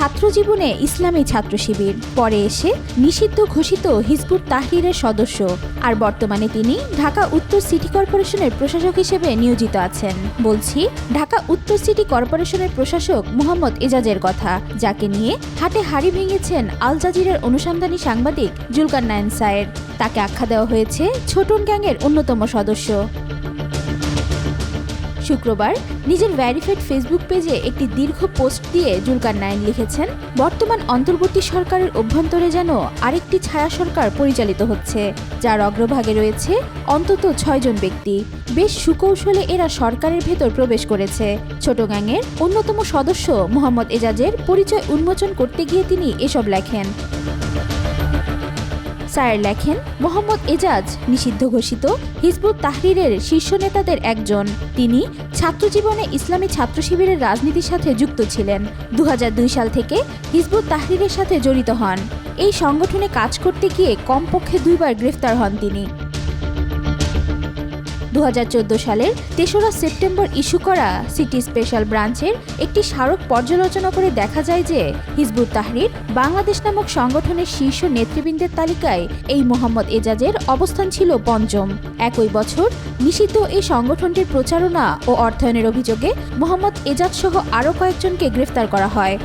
ছাত্র জীবনে ইসলামী ছাত্র শিবির, পরে এসে নিষিদ্ধ ঘোষিত হিজবুত তাহরিরের সদস্য, আর বর্তমানে তিনি ঢাকা উত্তর সিটি কর্পোরেশনের প্রশাসক হিসেবে নিয়োজিত আছেন। বলছি ঢাকা উত্তর সিটি কর্পোরেশনের প্রশাসক মোহাম্মদ এজাজের কথা, যাকে নিয়ে হাটে হাড়ি ভেঙেছেন আল জাজিরার অনুসন্ধানী সাংবাদিক জুলকারনাইন সায়ের। তাকে আখ্যা দেওয়া হয়েছে ছোটন গ্যাংয়ের অন্যতম সদস্য। শুক্রবার নিজের ভ্যারিফাইড ফেসবুক পেজে একটি দীর্ঘ পোস্ট দিয়ে জুলকারনাইন লিখেছেন, বর্তমান অন্তর্বর্তী সরকারের অভ্যন্তরে যেন আরেকটি ছায়া সরকার পরিচালিত হচ্ছে, যার অগ্রভাগে রয়েছে অন্তত 6 জন ব্যক্তি। বেশ সুকৌশলে এরা সরকারের ভেতর প্রবেশ করেছে। ছোট গ্যাংয়ের অন্যতম সদস্য মোহাম্মদ এজাজের পরিচয় উন্মোচন করতে গিয়ে তিনি এসব লেখেন। সায়ের লেখেন, মোহাম্মদ এজাজ নিষিদ্ধ ঘোষিত হিজবুত তাহরিরের শীর্ষ নেতাদের একজন। তিনি ছাত্রজীবনে ইসলামী ছাত্র শিবিরের রাজনীতির সাথে যুক্ত ছিলেন। 2002 সাল থেকে হিজবুত তাহরিরের সাথে জড়িত হন। এই সংগঠনে কাজ করতে গিয়ে কমপক্ষে 2 বার গ্রেফতার হন তিনি। 2014 সালের 3রা সেপ্টেম্বর ইস্যু করা সিটি স্পেশাল ব্রাঞ্চের একটি স্মারক পর্যালোচনা করে দেখা যায় যে হিজবুত তাহরির বাংলাদেশ নামক সংগঠনের শীর্ষ নেতৃবৃন্দের তালিকায় এই মোহাম্মদ এজাজের অবস্থান ছিল 5ম। একই বছর নিষিদ্ধ এই সংগঠনটির প্রচারণা ও অর্থায়নের অভিযোগে মোহাম্মদ এজাজ সহ আরও কয়েকজনকে গ্রেফতার করা হয়।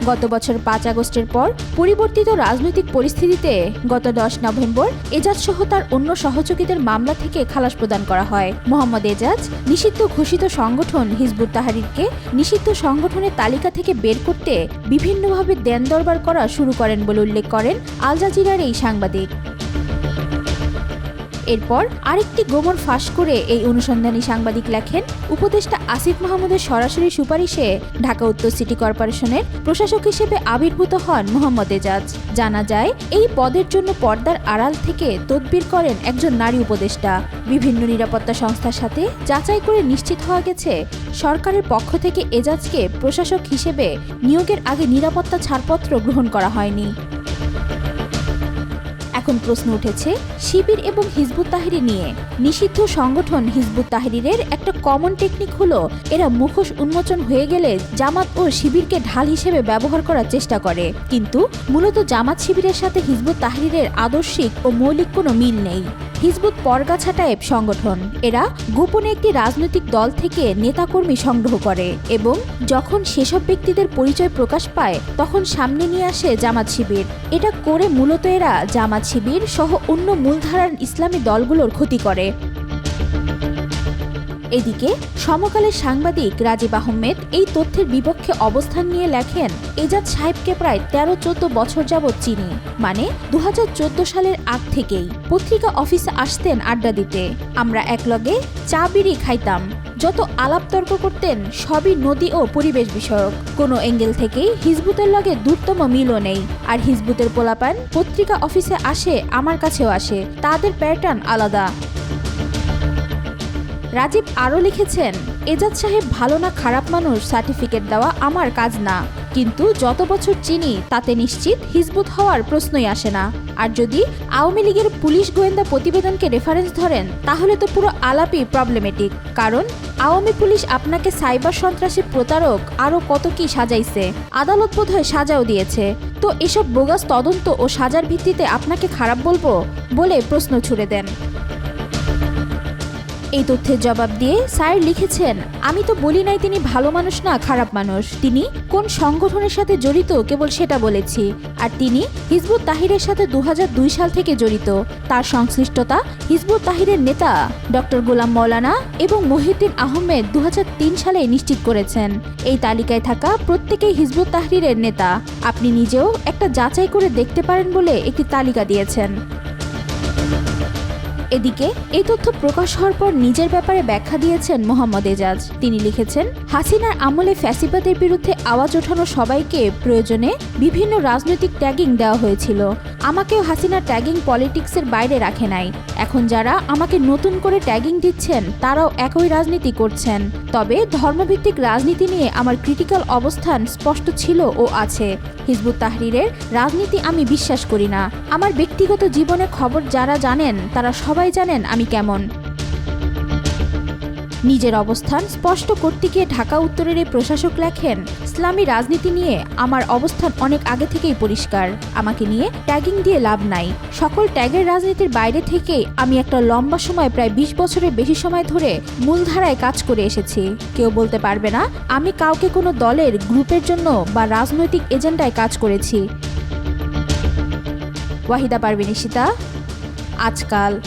গত বছর 5 আগস্টের পর পরিবর্তিত রাজনৈতিক পরিস্থিতিতে গত 10 নভেম্বর এজাজ সহ তার অন্য সহযোগীদের মামলা থেকে খালাস প্রদান করা হয়। মোহাম্মদ এজাজ নিষিদ্ধ ঘোষিত সংগঠন হিজবুত তাহরিরকে নিষিদ্ধ সংগঠনের তালিকা থেকে বের করতে বিভিন্নভাবে দেন দরবার করা শুরু করেন বলে উল্লেখ করেন আল জাজিরার এই সাংবাদিক। এরপর আরেকটি গোমর ফাঁস করে এই অনুসন্ধানী সাংবাদিক লেখেন, উপদেষ্টা আসিফ মাহমুদের সরাসরি সুপারিশে ঢাকা উত্তর সিটি কর্পোরেশনের প্রশাসক হিসেবে আবির্ভূত হন মোহাম্মদ এজাজ। জানা যায় এই পদের জন্য পর্দার আড়াল থেকে তদবির করেন একজন নারী উপদেষ্টা। বিভিন্ন নিরাপত্তা সংস্থার সাথে যাচাই করে নিশ্চিত হওয়া গেছে সরকারের পক্ষ থেকে এজাজকে প্রশাসক হিসেবে নিয়োগের আগে নিরাপত্তা ছাড়পত্র গ্রহণ করা হয়নি। এখন প্রশ্ন উঠেছে শিবির এবং হিজবুত তাহরির নিয়ে। নিষিদ্ধ সংগঠন হিজবুত তাহরিরের একটা কমন টেকনিক হলো এরা মুখোশ উন্মোচন হয়ে গেলে জামাত ও শিবিরকে ঢাল হিসেবে ব্যবহার করার চেষ্টা করে, কিন্তু মূলত জামাত শিবিরের সাথে হিজবুত তাহরিরের আদর্শিক ও মৌলিক কোনো মিল নেই। হিজবুত পরগাছা টাইপ সংগঠন। এরা গোপনে একটি রাজনৈতিক দল থেকে নেতাকর্মী সংগ্রহ করে এবং যখন সেসব ব্যক্তিদের পরিচয় প্রকাশ পায় তখন সামনে নিয়ে আসে জামাত শিবির। এটা করে মূলত এরা জামাত শিবির সহ অন্য মূলধারার ইসলামী দলগুলোর ক্ষতি করে। এদিকে সমকালের সাংবাদিক রাজীব আহমেদ এই তথ্যের বিপক্ষে অবস্থান নিয়ে লেখেন, এজাজ সাহেবকে প্রায় 13-14 বছর যাবৎ চিনি, মানে 2014 সালের আগ থেকেই। পত্রিকা অফিসে আসতেন আড্ডা দিতে, আমরা একলগে চা বিড়ি খাইতাম। যত আলাপ তর্ক করতেন সবই নদী ও পরিবেশ বিষয়ক। কোনো অ্যাঙ্গেল থেকেই হিজবুতের লগে দূরতম মিলও নেই। আর হিজবুতের পোলাপান পত্রিকা অফিসে আসে, আমার কাছেও আসে, তাদের প্যাটার্ন আলাদা। রাজীব আরও লিখেছেন, এজাজ সাহেব ভালো না খারাপ মানুষ সার্টিফিকেট দেওয়া আমার কাজ না, কিন্তু যত বছর চিনি তাতে নিশ্চিত হিজবুত হওয়ার প্রশ্নই আসে না। আর যদি আওয়ামী লীগের পুলিশ গোয়েন্দা প্রতিবেদনকে রেফারেন্স ধরেন তাহলে তো পুরো আলাপই প্রবলেমেটিক, কারণ আওয়ামী পুলিশ আপনাকে সাইবার সন্ত্রাসী প্রতারক আরও কত কি সাজাইছে, আদালত বোধহয় সাজাও দিয়েছে। তো এসব বোগাস তদন্ত ও সাজার ভিত্তিতে আপনাকে খারাপ বলবো বলে প্রশ্ন ছুড়ে দেন। এই তথ্যের জবাব দিয়ে সায়ের লিখেছেন, আমি তো বলি নাই তিনি ভালো মানুষ না খারাপ মানুষ, তিনি কোন সংগঠনের সাথে জড়িত কেবল সেটা বলেছি। আর তিনি হিজবুত তাহরিরের সাথে 2002 সাল থেকে জড়িত। তার সংশ্লিষ্টতা হিজবুত তাহরিরের নেতা ডক্টর গোলাম মৌলানা এবং মহিউদ্দিন আহমেদ 2003 সালে নিশ্চিত করেছেন। এই তালিকায় থাকা প্রত্যেকেই হিজবুত তাহরিরের নেতা। আপনি নিজেও একটা যাচাই করে দেখতে পারেন বলে একটি তালিকা দিয়েছেন। এদিকে এই তথ্য প্রকাশ হওয়ার পর নিজের ব্যাপারে ব্যাখ্যা দিয়েছেন মোহাম্মদ এজাজ। তিনি লিখেছেন, হাসিনার আমলে ফ্যাসিবাদের বিরুদ্ধে আওয়াজ ওঠানো সবাইকে প্রয়োজনে বিভিন্ন রাজনৈতিক ট্যাগিং দেওয়া হয়েছিল। আমাকেও হাসিনা ট্যাগিং পলিটিক্সের বাইরে রাখে নাই। এখন যারা আমাকে নতুন করে ট্যাগিং দিচ্ছেন তারাও একই রাজনীতি করছেন। তবে ধর্মভিত্তিক রাজনীতি নিয়ে আমার ক্রিটিক্যাল অবস্থান স্পষ্ট ছিল ও আছে। হিজবুত তাহরিরের রাজনীতি আমি বিশ্বাস করি না। আমার ব্যক্তিগত জীবনের খবর যারা জানেন তারা সবাই জানেন আমি কেমন। নিজের অবস্থান স্পষ্ট করতে গিয়ে ঢাকা উত্তরের এই প্রশাসক লেখেন, ইসলামী রাজনীতি নিয়ে আমার অবস্থান অনেক আগে থেকেই পরিষ্কার। আমাকে নিয়ে ট্যাগিং দিয়ে লাভ নাই। সকল ট্যাগের রাজনীতির বাইরে থেকে আমি একটা লম্বা সময়, প্রায় 20 বছরের বেশি সময় ধরে মূলধারায় কাজ করে এসেছি। কেউ বলতে পারবে না আমি কাউকে কোনো দলের, গ্রুপের জন্য বা রাজনৈতিক এজেন্ডায় কাজ করেছি। ওয়াহিদা পারভীন ঈশিতা, আজকাল।